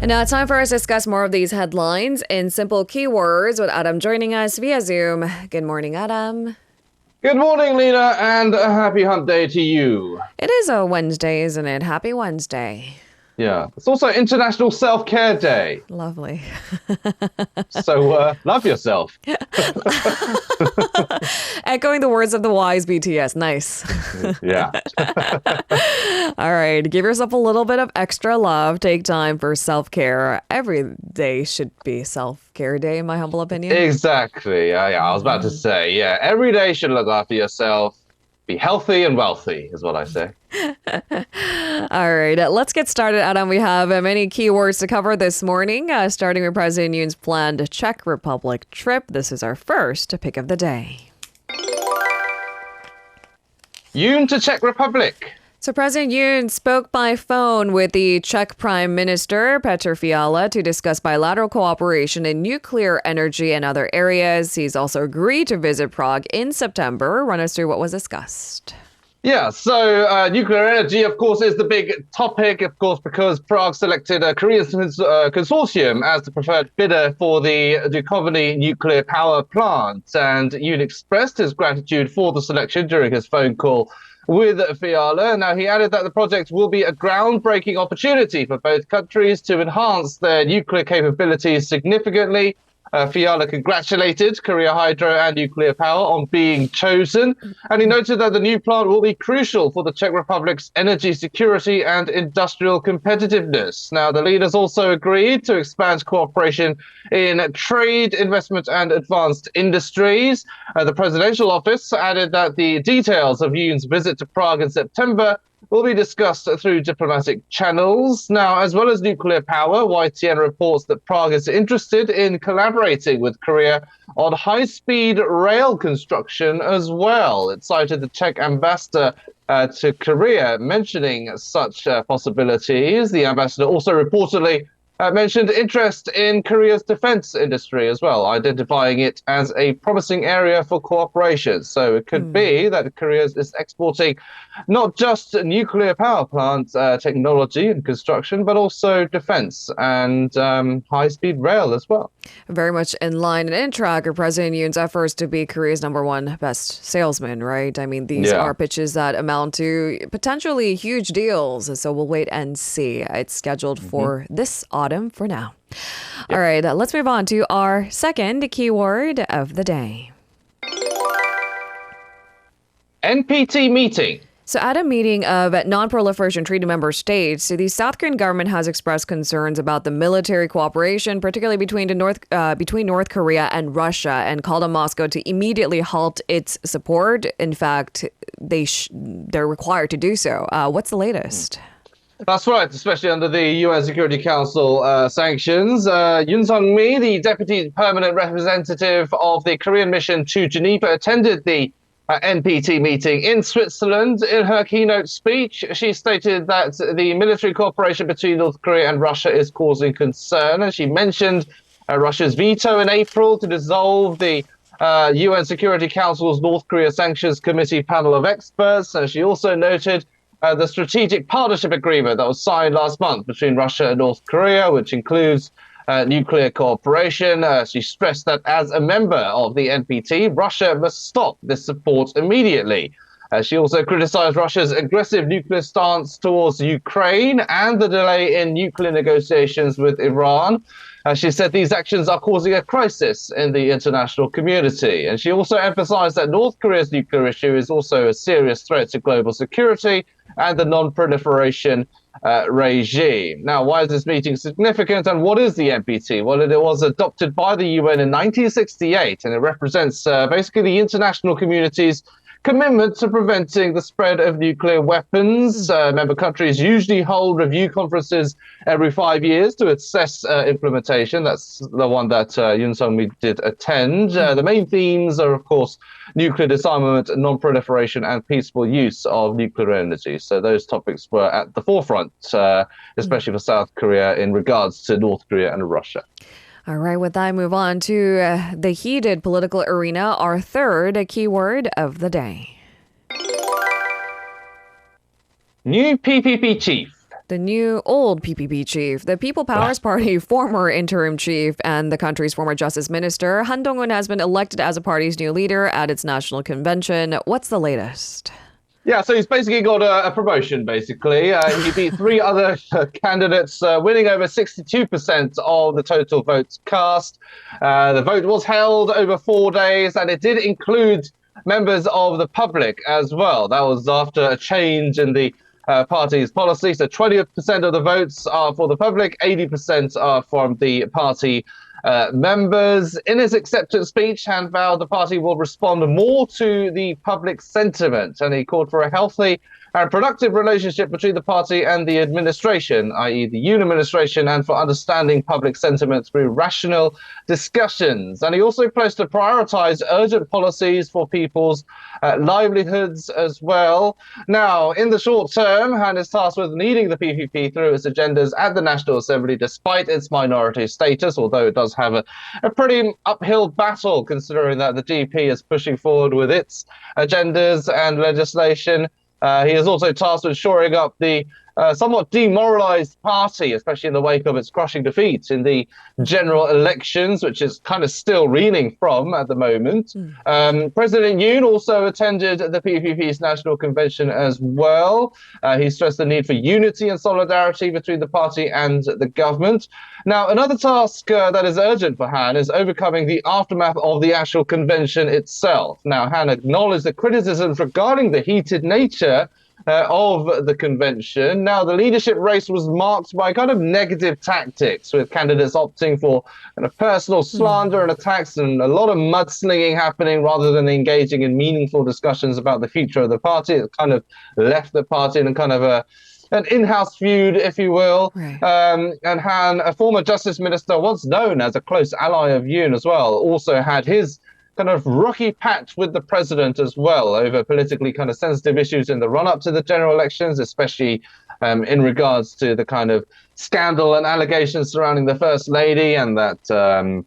And now it's time for us to discuss more of these headlines in simple keywords with Adam joining us via Zoom. Good morning, Adam. Good morning, Lena, and a happy hump day to you. It is a Wednesday, isn't it? Happy Wednesday. Yeah, it's also International Self-Care Day. Lovely. So love yourself. Echoing the words of the wise BTS. Nice. Yeah. All right. Give yourself a little bit of extra love. Take time for self-care. Every day should be self-care day, in my humble opinion. Exactly. Yeah, I was about to say, yeah, every day should look after yourself. Be healthy and wealthy is what I say. All right, let's get started, Adam. We have many keywords to cover this morning, starting with President Yoon's planned Czech Republic trip. This is our first pick of the day. Yoon to Czech Republic. So President Yoon spoke by phone with the Czech Prime Minister Petr Fiala to discuss bilateral cooperation in nuclear energy and other areas. He's also agreed to visit Prague in September. Run us through what was discussed. Yeah, so nuclear energy, of course, is the big topic, of course, because Prague selected a Korean consortium as the preferred bidder for the Dukovany nuclear power plant. And Yoon expressed his gratitude for the selection during his phone call with Fiala. Now, he added that the project will be a groundbreaking opportunity for both countries to enhance their nuclear capabilities significantly. Fiala congratulated Korea Hydro and Nuclear Power on being chosen, and he noted that the new plant will be crucial for the Czech Republic's energy security and industrial competitiveness. Now, the leaders also agreed to expand cooperation in trade, investment, and advanced industries. The presidential office added that the details of Yoon's visit to Prague in September will be discussed through diplomatic channels. Now, as well as nuclear power, YTN reports that Prague is interested in collaborating with Korea on high-speed rail construction as well. It cited the Czech ambassador to Korea mentioning such possibilities. The ambassador also reportedly mentioned interest in Korea's defense industry as well, identifying it as a promising area for cooperation. So it could be that Korea is exporting not just nuclear power plant technology and construction, but also defense and high-speed rail as well. Very much in line and in track of President Yoon's efforts to be Korea's #1 best salesman, right? I mean, these are pitches that amount to potentially huge deals. So we'll wait and see. It's scheduled for this autumn for now. All right, let's move on to our second keyword of the day. NPT meeting. So at a meeting of Non-Proliferation Treaty member states, the South Korean government has expressed concerns about the military cooperation, particularly between North Korea and Russia, and called on Moscow to immediately halt its support. In fact, they're required to do so. What's the latest? That's right, especially under the UN Security Council sanctions. Yoon Sung-mi, the deputy permanent representative of the Korean mission to Geneva, attended the NPT meeting in Switzerland. In her keynote speech, she stated that the military cooperation between North Korea and Russia is causing concern, and she mentioned Russia's veto in April to dissolve the UN Security Council's North Korea Sanctions Committee panel of experts. And she also noted the strategic partnership agreement that was signed last month between Russia and North Korea, which includes nuclear cooperation. She stressed that as a member of the NPT, Russia must stop this support immediately. She also criticized Russia's aggressive nuclear stance towards Ukraine and the delay in nuclear negotiations with Iran. She said these actions are causing a crisis in the international community. And she also emphasized that North Korea's nuclear issue is also a serious threat to global security and the non-proliferation regime. Now, why is this meeting significant, and what is the NPT? Well, it was adopted by the UN in 1968, and it represents basically the international community's commitment to preventing the spread of nuclear weapons. Member countries usually hold review conferences every 5 years to assess implementation. That's the one that Yoon Sung-mi did attend. The main themes are, of course, nuclear disarmament, non-proliferation, and peaceful use of nuclear energy. So those topics were at the forefront, especially for South Korea in regards to North Korea and Russia. All right, with that, I move on to the heated political arena, our third keyword of the day. New PPP chief. The new old PPP chief, the People Powers Party former interim chief and the country's former justice minister, Han Dong-un has been elected as the party's new leader at its national convention. What's the latest? Yeah, so he's basically got a promotion, basically. He beat three other candidates, winning over 62% of the total votes cast. The vote was held over 4 days, and it did include members of the public as well. That was after a change in the party's policy. So 20% of the votes are for the public, 80% are from the party members. In his acceptance speech, Han vowed the party will respond more to the public sentiment, and he called for a healthy and productive relationship between the party and the administration, i.e. the Yoon administration, and for understanding public sentiment through rational discussions. And he also pledged to prioritize urgent policies for people's livelihoods as well. Now, in the short term, Han is tasked with leading the PPP through its agendas at the National Assembly, despite its minority status, although it does have a pretty uphill battle, considering that the DP is pushing forward with its agendas and legislation. He is also tasked with shoring up the somewhat demoralized party, especially in the wake of its crushing defeat in the general elections, which is kind of still reeling from at the moment. President Yoon also attended the PPP's national convention as well. He stressed the need for unity and solidarity between the party and the government. Now, another task that is urgent for Han is overcoming the aftermath of the actual convention itself. Now, Han acknowledged the criticisms regarding the heated nature of the convention. Now, the leadership race was marked by kind of negative tactics, with candidates opting for kind of personal slander and attacks, and a lot of mudslinging happening rather than engaging in meaningful discussions about the future of the party. It kind of left the party in a kind of an in-house feud, if you will. Right. And Han, a former justice minister, once known as a close ally of Yoon as well, also had his kind of rocky patch with the president as well over politically kind of sensitive issues in the run-up to the general elections, especially in regards to the kind of scandal and allegations surrounding the First Lady and that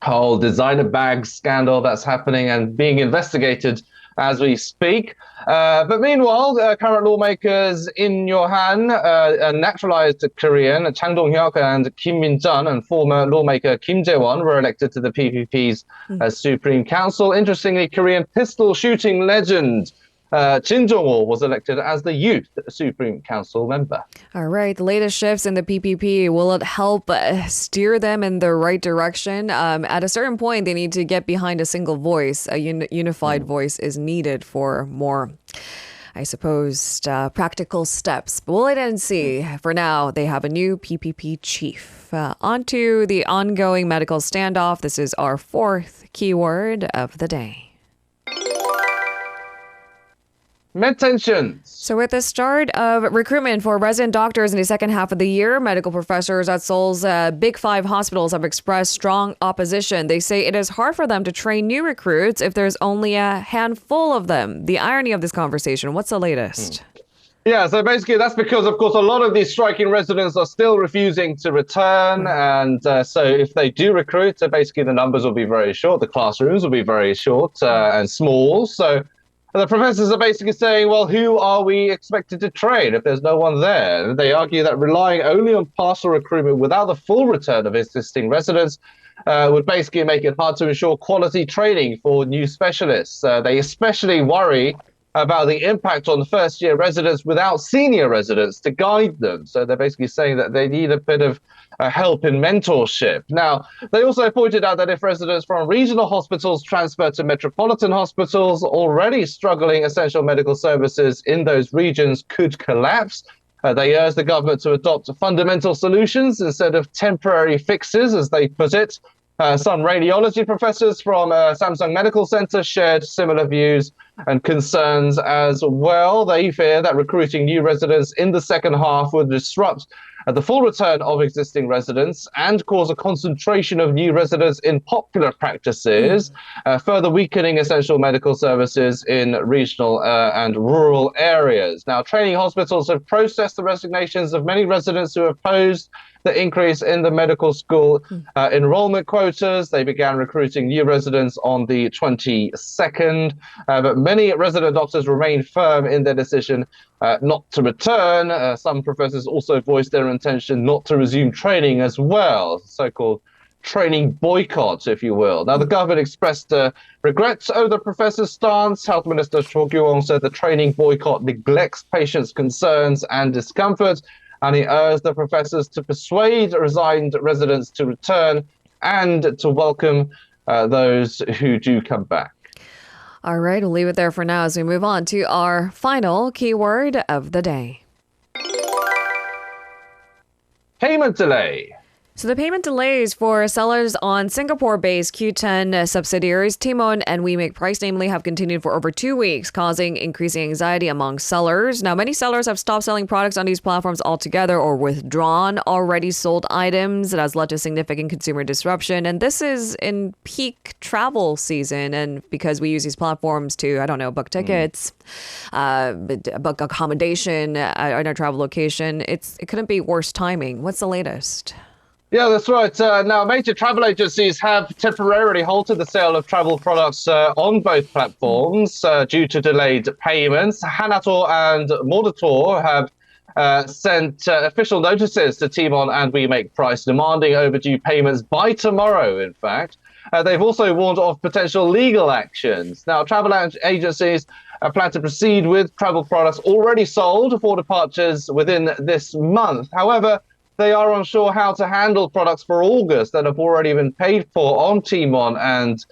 whole designer bag scandal that's happening and being investigated as we speak. But meanwhile, current lawmakers in Yohan, a naturalized Korean, Chang Dong-hyuk and Kim Min-jun, and former lawmaker Kim Jae-won were elected to the PPP's Supreme Council. Interestingly, Korean pistol shooting legend Jin Jong-ho was elected as the Youth Supreme Council member. All right, the latest shifts in the PPP, will it help steer them in the right direction? At a certain point, they need to get behind a single voice. A unified voice is needed for more, I suppose, practical steps. But we'll wait and see. For now, they have a new PPP chief. On to the ongoing medical standoff. This is our fourth keyword of the day. Med tensions. So with the start of recruitment for resident doctors in the second half of the year, medical professors at Seoul's Big Five hospitals have expressed strong opposition. They say it is hard for them to train new recruits if there's only a handful of them. The irony of this conversation, what's the latest? Yeah, so basically that's because, of course, a lot of these striking residents are still refusing to return. And so if they do recruit, so basically the numbers will be very short. The classrooms will be very short and small. So the professors are basically saying, well, who are we expected to train if there's no one there? They argue that relying only on partial recruitment without the full return of existing residents would basically make it hard to ensure quality training for new specialists. They especially worry about the impact on first-year residents without senior residents to guide them. So they're basically saying that they need a bit of help in mentorship. Now, they also pointed out that if residents from regional hospitals transfer to metropolitan hospitals, already struggling essential medical services in those regions could collapse. They urged the government to adopt fundamental solutions instead of temporary fixes, as they put it. Some radiology professors from Samsung Medical Center shared similar views and concerns as well. They fear that recruiting new residents in the second half would disrupt the full return of existing residents and cause a concentration of new residents in popular practices, further weakening essential medical services in regional and rural areas. Now, training hospitals have processed the resignations of many residents who opposed the increase in the medical school enrollment quotas. They began recruiting new residents on the 22nd, but many resident doctors remain firm in their decision not to return. Some professors also voiced their intention not to resume training as well, so-called training boycott, if you will. Now, the government expressed regrets over the professor's stance. Health Minister Cho Kyung said the training boycott neglects patients' concerns and discomfort, and he urged the professors to persuade resigned residents to return and to welcome those who do come back. All right, we'll leave it there for now as we move on to our final keyword of the day. Payment delay. So the payment delays for sellers on Singapore-based Q10 subsidiaries Timon and We Make Price, namely, have continued for over 2 weeks, causing increasing anxiety among sellers. Now, many sellers have stopped selling products on these platforms altogether or withdrawn already sold items. It has led to significant consumer disruption. And this is in peak travel season. And because we use these platforms to, book tickets, book accommodation in our travel location, it couldn't be worse timing. What's the latest? Yeah, that's right. Now, major travel agencies have temporarily halted the sale of travel products on both platforms due to delayed payments. Hanator and Modator have sent official notices to Timon and We Make Price, demanding overdue payments by tomorrow, in fact. They've also warned of potential legal actions. Now, travel agencies plan to proceed with travel products already sold for departures within this month. However, they are unsure how to handle products for August that have already been paid for on Timon and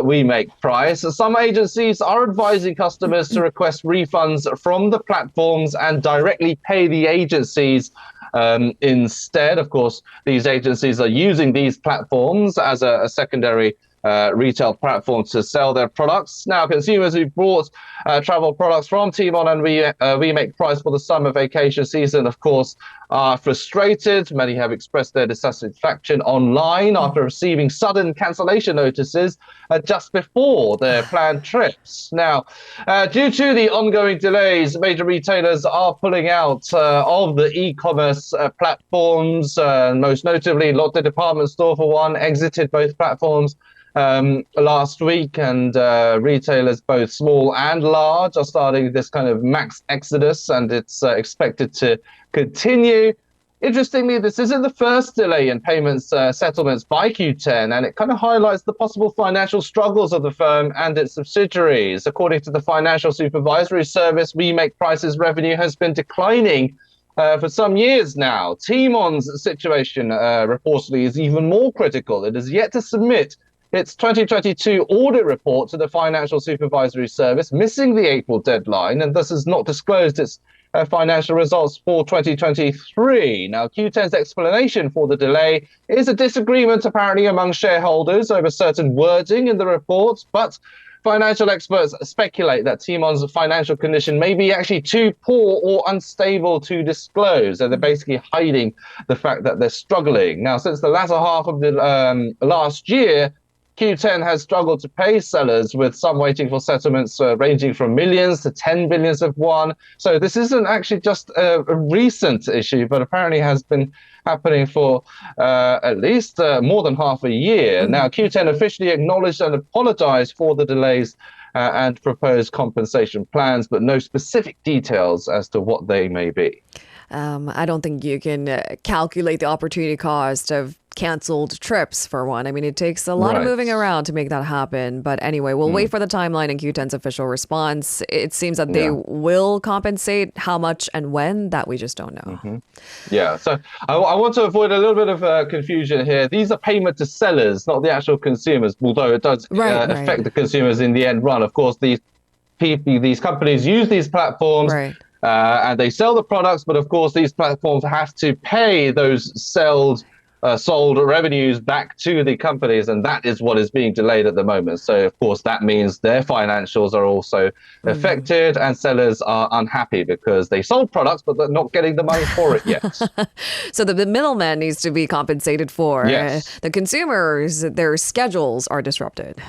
We Make Price. Some agencies are advising customers to request refunds from the platforms and directly pay the agencies instead. Of course, these agencies are using these platforms as a secondary retail platform to sell their products. Now, consumers who bought travel products from Timon and We Make Price for the summer vacation season, of course, are frustrated. Many have expressed their dissatisfaction online after receiving sudden cancellation notices just before their planned trips. Now, due to the ongoing delays, major retailers are pulling out of the e-commerce platforms. Most notably, Lotte Department Store, for one, exited both platforms last week, and retailers, both small and large, are starting this kind of max exodus, and it's expected to continue. Interestingly, this isn't the first delay in payments settlements by Q10, and it kind of highlights the possible financial struggles of the firm and its subsidiaries. According to the Financial Supervisory Service, We Make Price's revenue has been declining for some years now. Timon's situation reportedly is even more critical. It has yet to submit its 2022 audit report to the Financial Supervisory Service, missing the April deadline, and thus has not disclosed its financial results for 2023. Now, Q10's explanation for the delay is a disagreement apparently among shareholders over certain wording in the report, but financial experts speculate that Timon's financial condition may be actually too poor or unstable to disclose. So they're basically hiding the fact that they're struggling. Now, since the latter half of the last year, Q10 has struggled to pay sellers, with some waiting for settlements ranging from millions to 10 billions of won. So this isn't actually just a recent issue, but apparently has been happening for at least more than half a year. Now, Q10 officially acknowledged and apologized for the delays and proposed compensation plans, but no specific details as to what they may be. I don't think you can calculate the opportunity cost of canceled trips, for one. I mean, it takes a lot of moving around to make that happen. But anyway, we'll wait for the timeline and Q10's official response. It seems that they will compensate. How much and when, that we just don't know. Yeah, so I want to avoid a little bit of confusion here. These are payment to sellers, not the actual consumers, although it does affect the consumers in the end run. Of course, these companies use these platforms and they sell the products, but of course, these platforms have to pay those sold revenues back to the companies, and that is what is being delayed at the moment. So, of course, that means their financials are also affected, and sellers are unhappy because they sold products, but they're not getting the money for it yet. So the middleman needs to be compensated for. Yes. The consumers, their schedules are disrupted.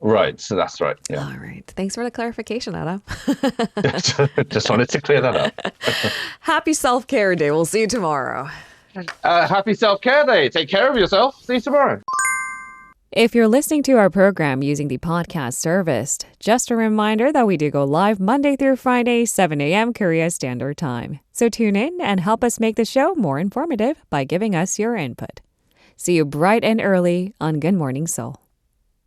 Right, so that's right. Yeah. All right. Thanks for the clarification, Adam. Just wanted to clear that up. Happy Self-Care Day. We'll see you tomorrow. Happy self-care day. Take care of yourself. See you tomorrow. If you're listening to our program using the podcast service, just a reminder that we do go live Monday through Friday, 7 a.m. Korea Standard Time. So tune in and help us make the show more informative by giving us your input. See you bright and early on Good Morning Seoul.